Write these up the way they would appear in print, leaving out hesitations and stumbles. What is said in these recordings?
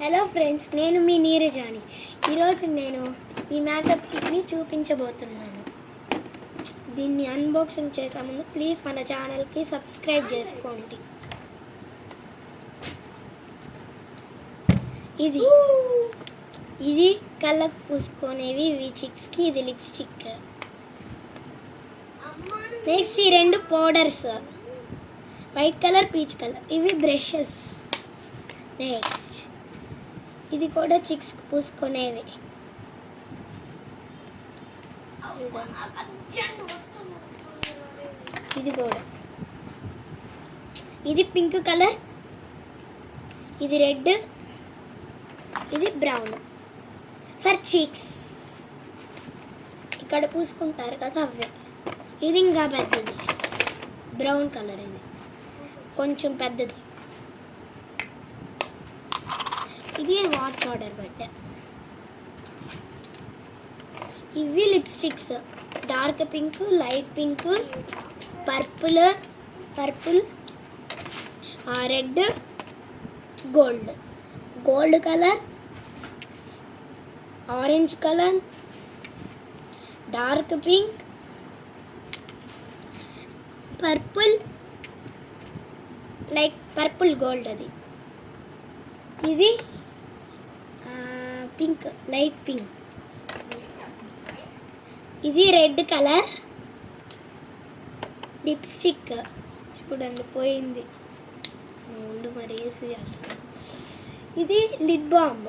Hello friends, నేను మీ నీరజాని. ఈరోజు నేను ఈ మేకప్ కిట్ని చూపించబోతున్నాను. దీన్ని అన్బాక్సింగ్ చేసే ముందు ప్లీజ్ మన ఛానల్కి సబ్స్క్రైబ్ చేసుకోండి. ఇది కళ్ళకు పూసుకునేవి, ఇవి చిక్స్కి, ఇది లిప్స్టిక్. నెక్స్ట్ ఈ రెండు powders, white colour, peach colour, ఇవి బ్రషెస్. నెక్స్ట్ ఇది కూడా చిక్స్ పూసుకునేవి. ఇది కూడా, ఇది పింక్ కలర్, ఇది రెడ్, ఇది బ్రౌన్ ఫర్ చీక్స్. ఇక్కడ పూసుకుంటారు కదా అవే. ఇది ఇంకా పెద్దది, బ్రౌన్ కలర్, ఇది కొంచెం పెద్దది. ఇది వాచ్ ఆర్డర్ పెట్టా. ఇవి lipsticks, dark pink, light pink, purple, red, gold colour, orange colour, dark pink, purple, like purple gold. అది ఇది పింక్, లైట్ పింక్. ఇది రెడ్ కలర్ లిప్స్టిక్. చూడండి పోయింది, ముందు మరి యూస్ చేస్తాను. ఇది లిప్ బామ్,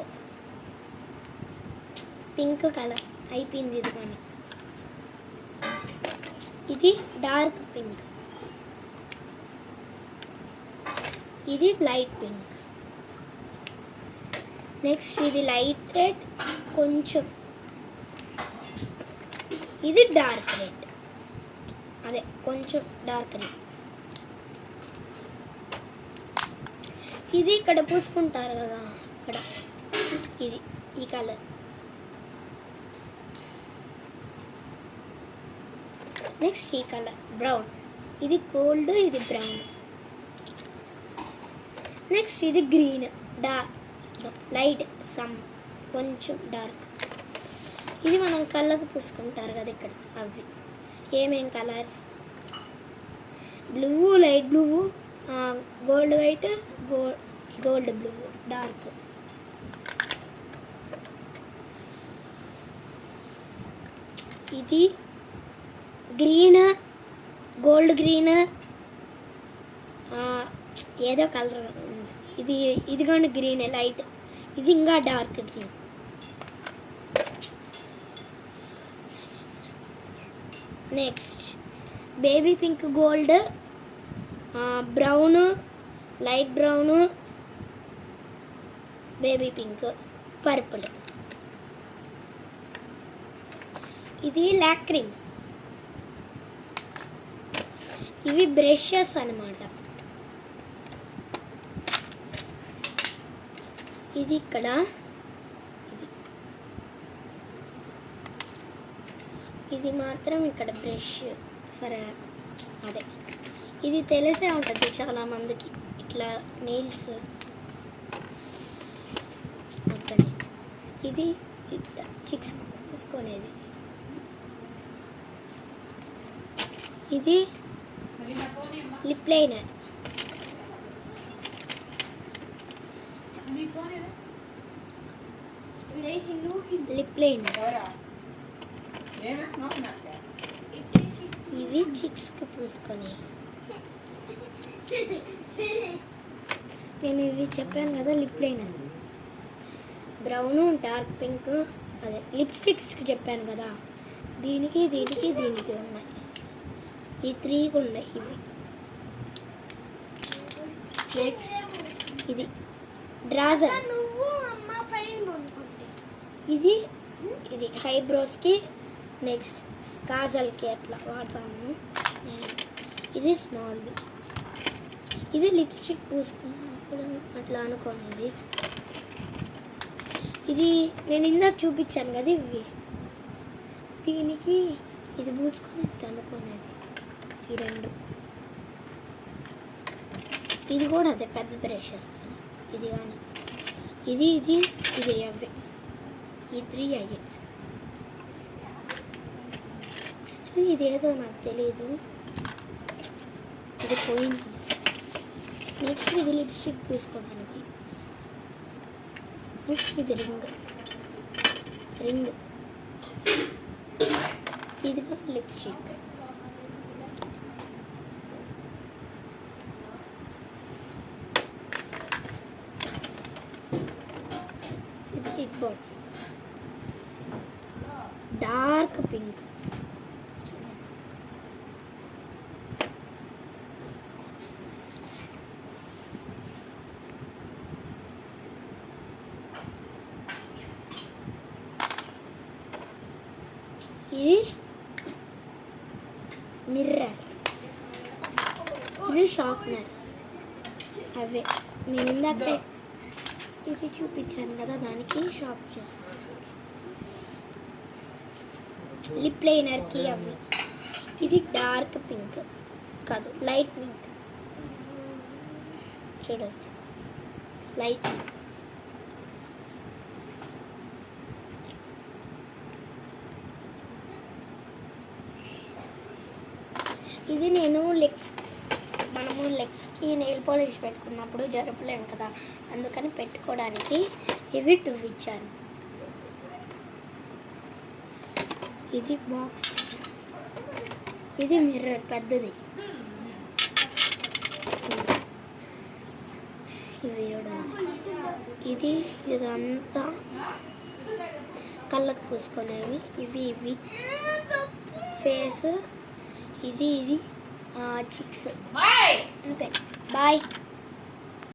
పింక్ కలర్, అయిపోయింది ఇది కానీ. ఇది డార్క్ పింక్, ఇది లైట్ పింక్. నెక్స్ట్ ఇది లైట్ రెడ్, కొంచెం. ఇది డార్క్ రెడ్, అదే కొంచెం డార్క్ రెడ్. ఇది ఇక్కడ పూసుకుంటారు కదా, ఇక్కడ ఇది ఈ కలర్. నెక్స్ట్ ఈ కలర్ బ్రౌన్, ఇది గోల్డ్, ఇది బ్రౌన్. నెక్స్ట్ ఇది గ్రీన్, డార్క్ లైట్, సమ్ కొంచెం డార్క్. ఇది మనం కళ్ళకు పూసుకుంటారు కదా ఇక్కడ, అవి ఏమేం colours: blue, light blue, gold white, gold blue, dark. ఇది గ్రీన్, గోల్డ్ గ్రీన్, ఏదో కలర్. ఇది కానీ గ్రీన్ లైట్, ఇది ఇంకా dark green. Next baby pink, gold, brown, light brown, baby pink, purple. ఇది లాక్రీమ్. ఇవి బ్రషెస్ అన్నమాట. ఇది ఇక్కడ, ఇది మాత్రం ఇక్కడ బ్రష్ ఫర్ అదే. ఇది తెలిసే ఉంటుంది చాలామందికి, ఇట్లా నెయిల్స్ అక్కడే. ఇది ఇట్లా చిక్స్ పూసుకునేది. ఇది లిప్ లైనర్. Lip liner. ఇవి చిక్స్కి పూసుకొని. నేను ఇవి చెప్పాను కదా, lip liner, brown, dark pink, అదే లిప్స్టిక్స్కి చెప్పాను కదా. దీనికి ఉన్నాయి. ఈ 3 ఉన్నాయి ఇవి. నెక్స్ట్ ఇది డ్రాజర్. ఇది హైబ్రోస్కి, నెక్స్ట్ కాజల్కి అట్లా వాడతాము నేను. ఇది స్మాల్ది. ఇది లిప్స్టిక్ పూసుకున్నప్పుడు అట్లా అనుకోనేది. ఇది నేను ఇందాక చూపించాను కదా, ఇవి దీనికి ఇది పూసుకున్నట్టు అనుకోనేది. ఈ రెండు. ఇది కూడా అదే పెద్ద బ్రషెస్ కానీ, ఇది కానీ ఇది ఇది ఇది అవే ఈ 3 అయ్యే. ఇదేదో నాకు తెలీదు, ఇది పోయింది. నెక్స్ట్ ఇది లిప్స్టిక్ పూసుకోవడానికి. నెక్స్ట్ ఇది రింగ్ ఇది లిప్స్టిక్. ఇది లిప్ బామ్ డార్క్ పింక్. ఇది మిర్రర్, ఇది షార్ప్నర్. అవే నేను ఇందాకే ఇది చూపించాను కదా, దానికి షార్ప్ చేసుకోవాలి. లిప్ లైనర్కి అవి. ఇది డార్క్ పింక్ కాదు, లైట్ పింక్. చూడండి, లైట్. ఇది నేను మనము లెగ్స్కి నెయిల్ పాలిష్ పెట్టుకున్నప్పుడు జరపలేము కదా, అందుకని పెట్టుకోవడానికి ఇవి 2 ఇచ్చాను. ఇది బాక్స్, ఇది మిర్రర్ పెద్దది. ఇవి చూడండి, ఇదంతా కళ్ళకు పూసుకునేవి. ఇవి ఫేస్, ఇది చిక్స్. అంతే, బాయ్.